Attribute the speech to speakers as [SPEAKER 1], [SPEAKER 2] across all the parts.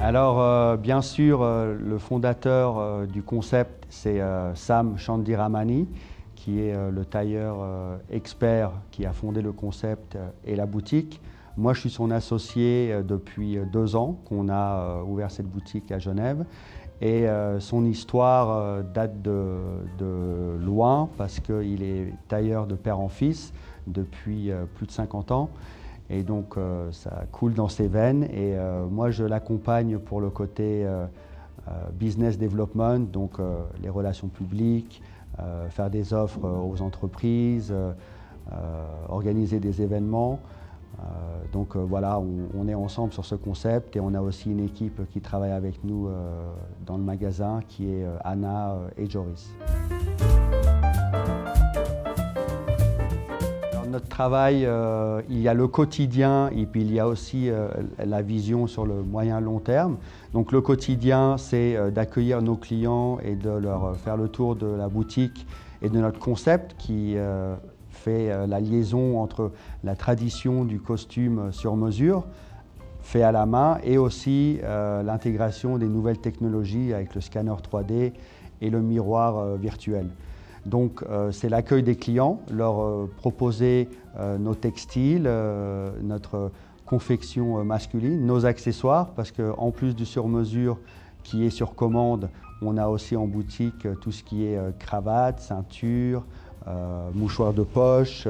[SPEAKER 1] Bien sûr, le fondateur du concept, c'est Sam Chandiramani, qui est le tailleur expert qui a fondé le concept et la boutique. Moi, je suis son associé depuis 2 ans qu'on a ouvert cette boutique à Genève. Et son histoire date de loin parce qu'il est tailleur de père en fils depuis plus de 50 ans. Et donc ça coule dans ses veines. Et moi, je l'accompagne pour le côté business development, donc les relations publiques, faire des offres aux entreprises, organiser des événements. Voilà, on est ensemble sur ce concept et on a aussi une équipe qui travaille avec nous dans le magasin qui est Anna et Joris. Dans notre travail, il y a le quotidien et puis il y a aussi la vision sur le moyen long terme. Donc le quotidien, c'est d'accueillir nos clients et de leur faire le tour de la boutique et de notre concept qui fait la liaison entre la tradition du costume sur mesure, fait à la main, et aussi l'intégration des nouvelles technologies avec le scanner 3D et le miroir virtuel. Donc c'est l'accueil des clients, leur proposer nos textiles, notre confection masculine, nos accessoires, parce qu'en plus du sur-mesure qui est sur commande, on a aussi en boutique tout ce qui est cravate, ceinture, mouchoirs de poche,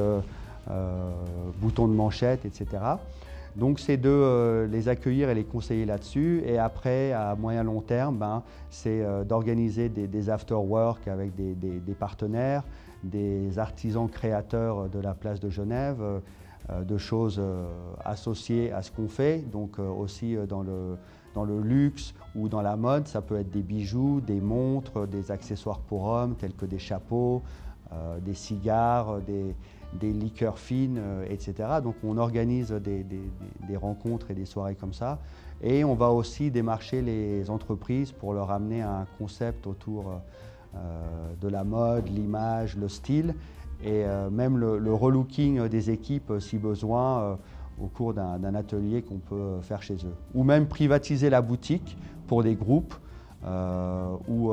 [SPEAKER 1] boutons de manchette, etc. Donc c'est de les accueillir et les conseiller là-dessus. Et après, à moyen long terme, c'est d'organiser des after-work avec des partenaires, des artisans créateurs de la place de Genève, de choses associées à ce qu'on fait, donc aussi dans le luxe ou dans la mode. Ça peut être des bijoux, des montres, des accessoires pour hommes tels que des chapeaux, des cigares, des liqueurs fines, etc. Donc on organise des rencontres et des soirées comme ça. Et on va aussi démarcher les entreprises pour leur amener un concept autour de la mode, l'image, le style et même le relooking des équipes si besoin au cours d'un atelier qu'on peut faire chez eux. Ou même privatiser la boutique pour des groupes ou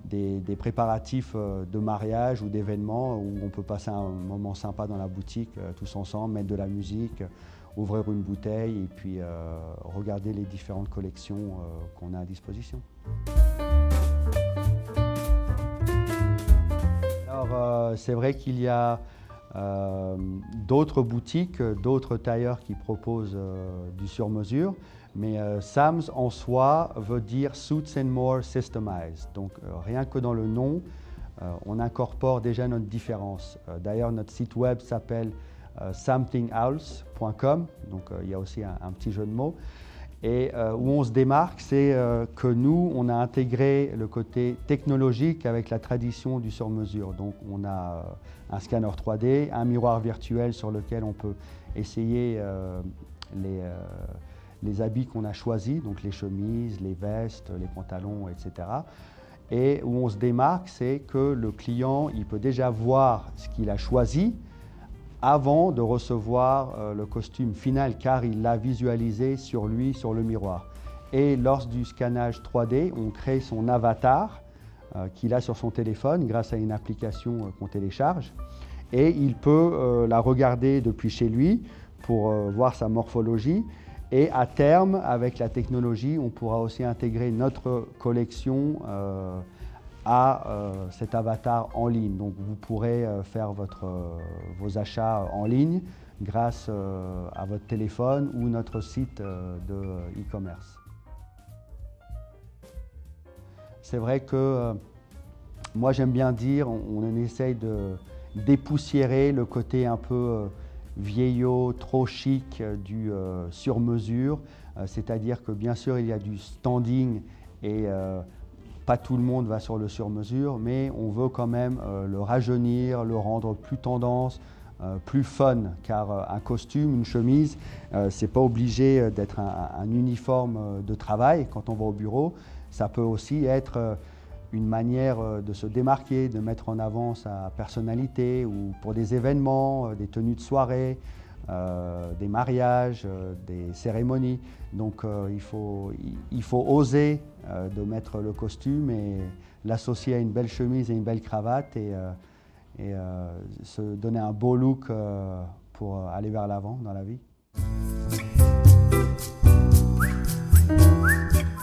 [SPEAKER 1] des préparatifs de mariage ou d'événements où on peut passer un moment sympa dans la boutique tous ensemble, mettre de la musique, ouvrir une bouteille et puis regarder les différentes collections qu'on a à disposition. Alors c'est vrai qu'il y a d'autres boutiques, d'autres tailleurs qui proposent du sur-mesure. Mais Sam's en soi veut dire Suits and More Systemized. Donc rien que dans le nom, on incorpore déjà notre différence. D'ailleurs, notre site web s'appelle somethingelse.com, donc il y a aussi un petit jeu de mots. Et où on se démarque, c'est que nous, on a intégré le côté technologique avec la tradition du sur-mesure. Donc on a un scanner 3D, un miroir virtuel sur lequel on peut essayer les habits qu'on a choisis, donc les chemises, les vestes, les pantalons, etc. Et où on se démarque, c'est que le client, il peut déjà voir ce qu'il a choisi avant de recevoir le costume final, car il l'a visualisé sur lui, sur le miroir. Et lors du scannage 3D, on crée son avatar qu'il a sur son téléphone grâce à une application qu'on télécharge. Et il peut la regarder depuis chez lui pour voir sa morphologie. Et à terme, avec la technologie, on pourra aussi intégrer notre collection à cet avatar en ligne. Donc vous pourrez faire vos achats en ligne grâce à votre téléphone ou notre site de e-commerce. C'est vrai que moi j'aime bien dire, on essaye de dépoussiérer le côté un peu vieillot, trop chic du sur-mesure, c'est-à-dire que bien sûr il y a du standing et pas tout le monde va sur le sur-mesure, mais on veut quand même le rajeunir, le rendre plus tendance, plus fun, car un costume, une chemise, c'est pas obligé d'être un uniforme de travail quand on va au bureau, ça peut aussi être une manière de se démarquer, de mettre en avant sa personnalité ou pour des événements, des tenues de soirée, des mariages, des cérémonies. Donc il faut oser de mettre le costume et l'associer à une belle chemise et une belle cravate et se donner un beau look pour aller vers l'avant dans la vie.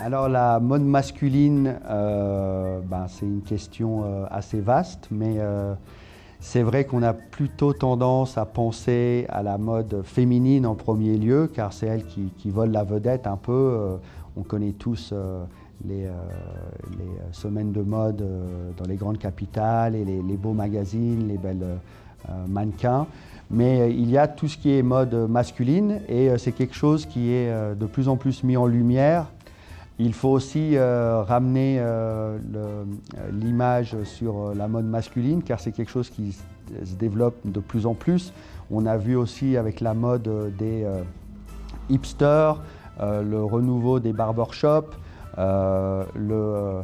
[SPEAKER 1] Alors la mode masculine, c'est une question assez vaste, mais c'est vrai qu'on a plutôt tendance à penser à la mode féminine en premier lieu, car c'est elle qui vole la vedette un peu. On connaît tous les semaines de mode dans les grandes capitales et les beaux magazines, les belles mannequins. Mais il y a tout ce qui est mode masculine et c'est quelque chose qui est de plus en plus mis en lumière. Il faut aussi ramener l'image sur la mode masculine car c'est quelque chose qui se développe de plus en plus. On a vu aussi avec la mode des hipsters, le renouveau des barbershops, le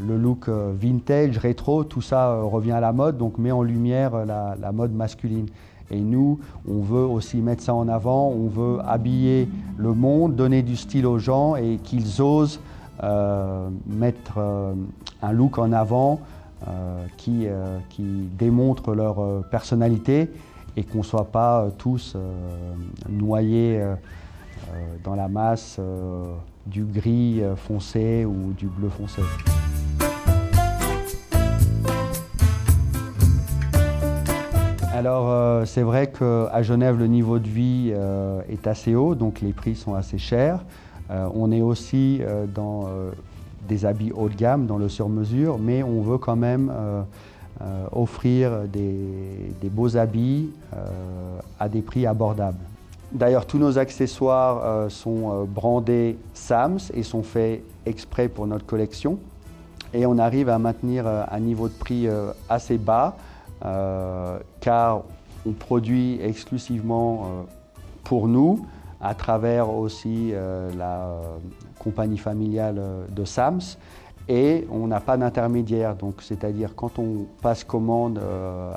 [SPEAKER 1] look vintage, rétro, tout ça revient à la mode, donc met en lumière la mode masculine. Et nous, on veut aussi mettre ça en avant, on veut habiller le monde, donner du style aux gens et qu'ils osent mettre un look en avant qui démontre leur personnalité et qu'on ne soit pas tous noyés dans la masse du gris foncé ou du bleu foncé. Alors c'est vrai qu'à Genève le niveau de vie est assez haut, donc les prix sont assez chers. On est aussi dans des habits haut de gamme, dans le sur-mesure, mais on veut quand même offrir des beaux habits à des prix abordables. D'ailleurs, tous nos accessoires sont brandés Sams et sont faits exprès pour notre collection. Et on arrive à maintenir un niveau de prix assez bas car on produit exclusivement pour nous à travers aussi la compagnie familiale de Sams et on n'a pas d'intermédiaire. Donc, c'est-à-dire quand on passe commande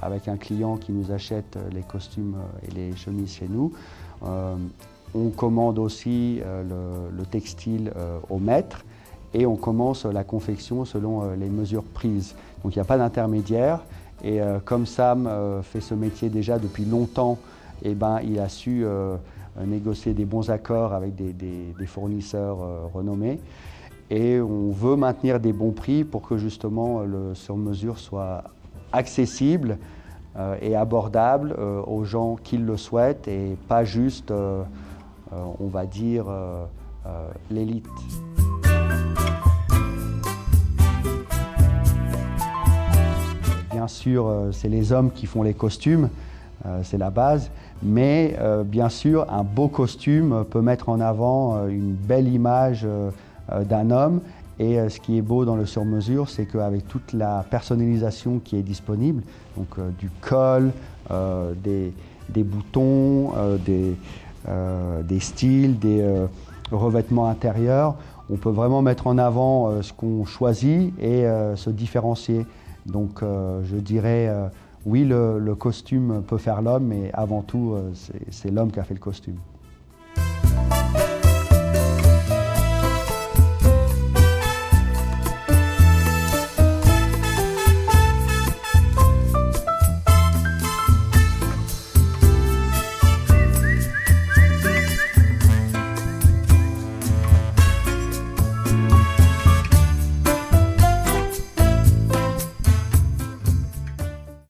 [SPEAKER 1] avec un client qui nous achète les costumes et les chemises chez nous, on commande aussi le textile au mètre et on commence la confection selon les mesures prises. Donc il n'y a pas d'intermédiaire et comme Sam fait ce métier déjà depuis longtemps, il a su négocier des bons accords avec des fournisseurs renommés et on veut maintenir des bons prix pour que justement le sur-mesure soit accessible et abordable aux gens qui le souhaitent et pas juste, on va dire, l'élite. Bien sûr, c'est les hommes qui font les costumes, c'est la base, mais bien sûr, un beau costume peut mettre en avant une belle image d'un homme. Et ce qui est beau dans le sur-mesure, c'est qu'avec toute la personnalisation qui est disponible, donc du col, des boutons, des styles, des revêtements intérieurs, on peut vraiment mettre en avant ce qu'on choisit et se différencier. Donc je dirais, oui, le costume peut faire l'homme, mais avant tout, c'est l'homme qui a fait le costume.